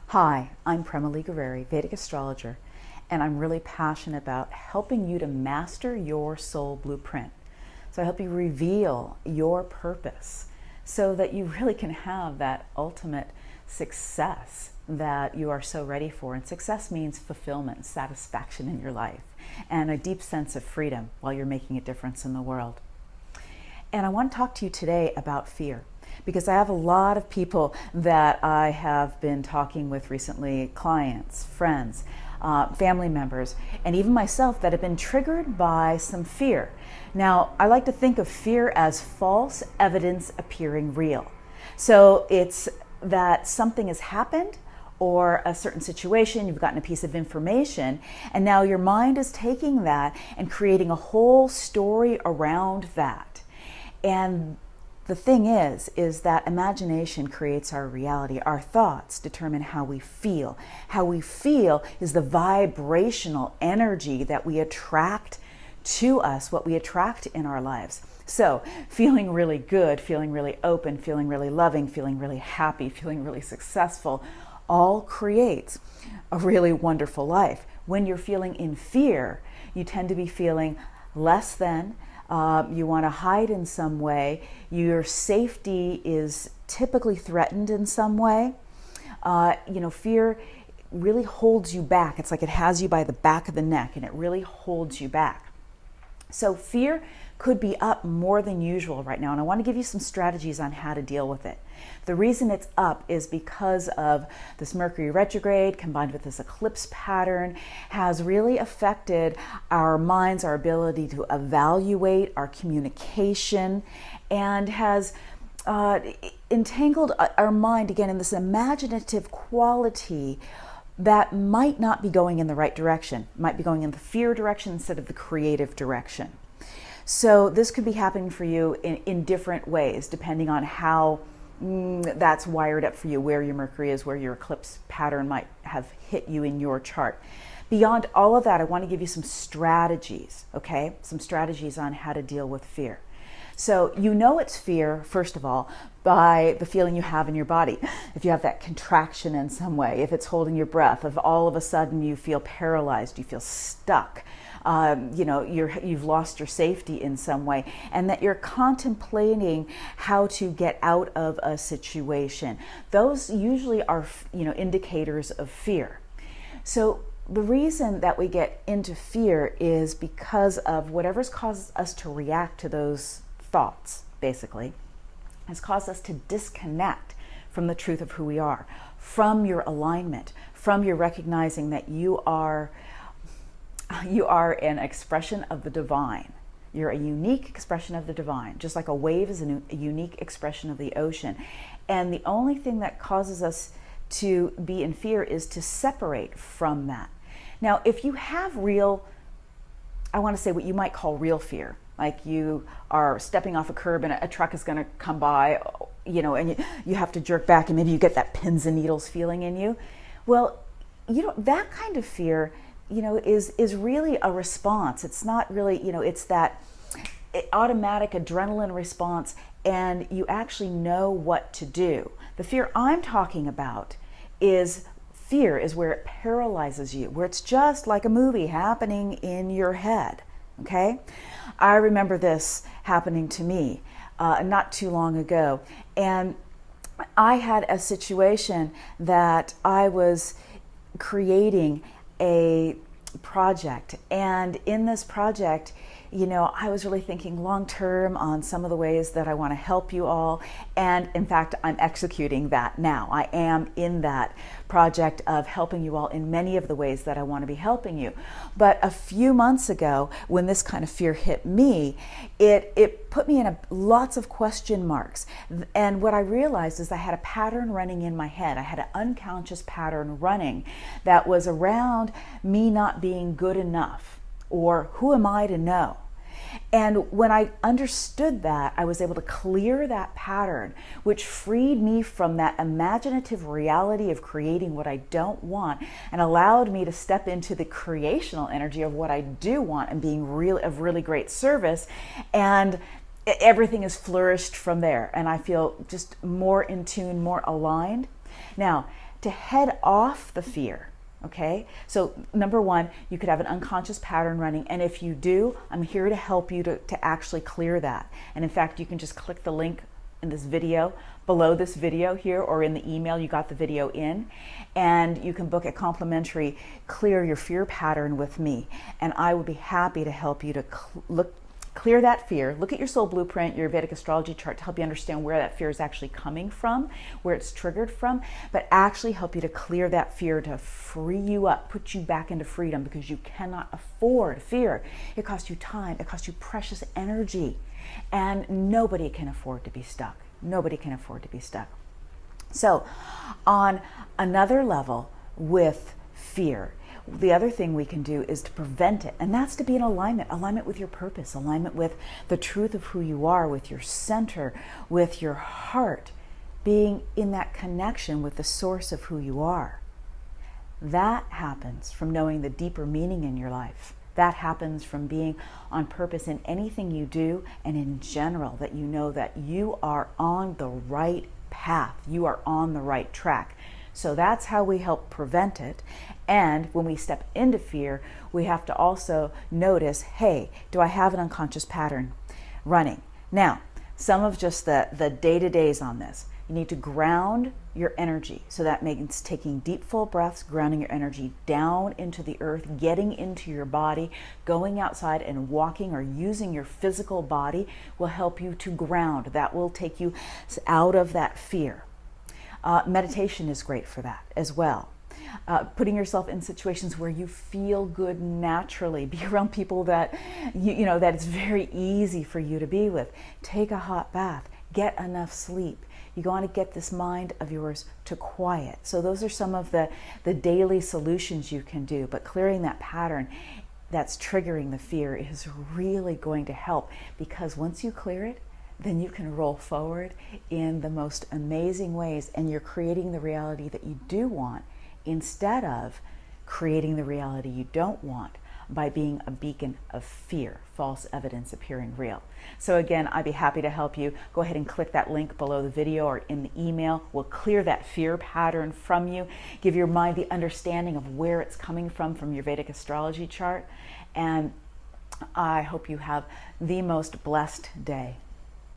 Hi, I'm Premali Guerreri, Vedic astrologer, and I'm really passionate about helping you to master your soul blueprint. So I help you reveal your purpose so that you really can have that ultimate success that you are so ready for. And success means fulfillment, satisfaction in your life, and a deep sense of freedom while you're making a difference in the world. And I want to talk to you today about fear, because I have a lot of people that I have been talking with recently, clients, friends, family members, and even myself, that have been triggered by some fear. Now, I like to think of fear as false evidence appearing real. So it's that something has happened, or a certain situation, you've gotten a piece of information, and now your mind is taking that and creating a whole story around that. And the thing is that imagination creates our reality. Our thoughts determine how we feel. How we feel is the vibrational energy that we attract to us, what we attract in our lives. So feeling really good, feeling really open, feeling really loving, feeling really happy, feeling really successful, all creates a really wonderful life. When you're feeling in fear, you tend to be feeling less than. You want to hide in some way. Your safety is typically threatened in some way. Fear really holds you back. It's like it has you by the back of the neck, and it really holds you back. So fear could be up more than usual right now, and I want to give you some strategies on how to deal with it. The reason it's up is because of this Mercury retrograde combined with this eclipse pattern has really affected our minds, our ability to evaluate, our communication, and has entangled our mind again in this imaginative quality that might not be going in the right direction, might be going in the fear direction instead of the creative direction. So this could be happening for you in different ways, depending on how that's wired up for you, where your Mercury is, where your eclipse pattern might have hit you in your chart. Beyond all of that, I want to give you some strategies, okay? Some strategies on how to deal with fear. So you know it's fear, first of all, by the feeling you have in your body. If you have that contraction in some way, if it's holding your breath, if all of a sudden you feel paralyzed, you feel stuck, you've lost your safety in some way, and that you're contemplating how to get out of a situation. Those usually are, indicators of fear. So the reason that we get into fear is because of whatever's caused us to react to those thoughts, basically, has caused us to disconnect from the truth of who we are, from your alignment, from your recognizing that you are an expression of the divine. You're a unique expression of the divine, just like a wave is a unique expression of the ocean. And the only thing that causes us to be in fear is to separate from that. Now, if you have I want to say what you might call real fear, like you are stepping off a curb and a truck is going to come by, and you have to jerk back, and maybe you get that pins and needles feeling in you. Well, that kind of fear, is really a response. It's not really, it's that automatic adrenaline response, and you actually know what to do. The fear I'm talking about is fear is where it paralyzes you, where it's just like a movie happening in your head, okay? I remember this happening to me not too long ago, and I had a situation that I was creating a project, and in this project, I was really thinking long term on some of the ways that I want to help you all, and in fact I'm executing that now. I am in that project of helping you all in many of the ways that I want to be helping you. But a few months ago, when this kind of fear hit me, it put me in lots of question marks. And what I realized is I had a pattern running in my head. I had an unconscious pattern running that was around me not being good enough, or who am I to know? And when I understood that, I was able to clear that pattern, which freed me from that imaginative reality of creating what I don't want, and allowed me to step into the creational energy of what I do want and being of really great service. And everything has flourished from there, and I feel just more in tune, more aligned. Now, to head off the fear, okay? So number one, you could have an unconscious pattern running, and if you do, I'm here to help you to actually clear that. And in fact, you can just click the link in this video, below this video here, or in the email you got the video in, and you can book a complimentary Clear Your Fear pattern with me, and I would be happy to help you to clear that fear, look at your soul blueprint, your Vedic astrology chart to help you understand where that fear is actually coming from, where it's triggered from, but actually help you to clear that fear, to free you up, put you back into freedom, because you cannot afford fear. It costs you time, it costs you precious energy, and nobody can afford to be stuck. Nobody can afford to be stuck. So on another level with fear, the other thing we can do is to prevent it, and that's to be in alignment with your purpose, alignment with the truth of who you are, with your center, with your heart, being in that connection with the source of who you are. That happens from knowing the deeper meaning in your life. That happens from being on purpose in anything you do, and in general, that you know that you are on the right path, you are on the right track. So that's how we help prevent it. And when we step into fear, we have to also notice, hey, do I have an unconscious pattern running? Now, some of just the day-to-days on this. You need to ground your energy. So that means taking deep, full breaths, grounding your energy down into the earth, getting into your body, going outside and walking or using your physical body will help you to ground. That will take you out of that fear. Meditation is great for that as well. Putting yourself in situations where you feel good naturally. Be around people that you know that it's very easy for you to be with. Take a hot bath. Get enough sleep. You want to get this mind of yours to quiet. So those are some of the daily solutions you can do. But clearing that pattern that's triggering the fear is really going to help, because once you clear it, then you can roll forward in the most amazing ways, and you're creating the reality that you do want instead of creating the reality you don't want by being a beacon of fear, false evidence appearing real. So again, I'd be happy to help you. Go ahead and click that link below the video or in the email. We'll clear that fear pattern from you, give your mind the understanding of where it's coming from your Vedic astrology chart, and I hope you have the most blessed day.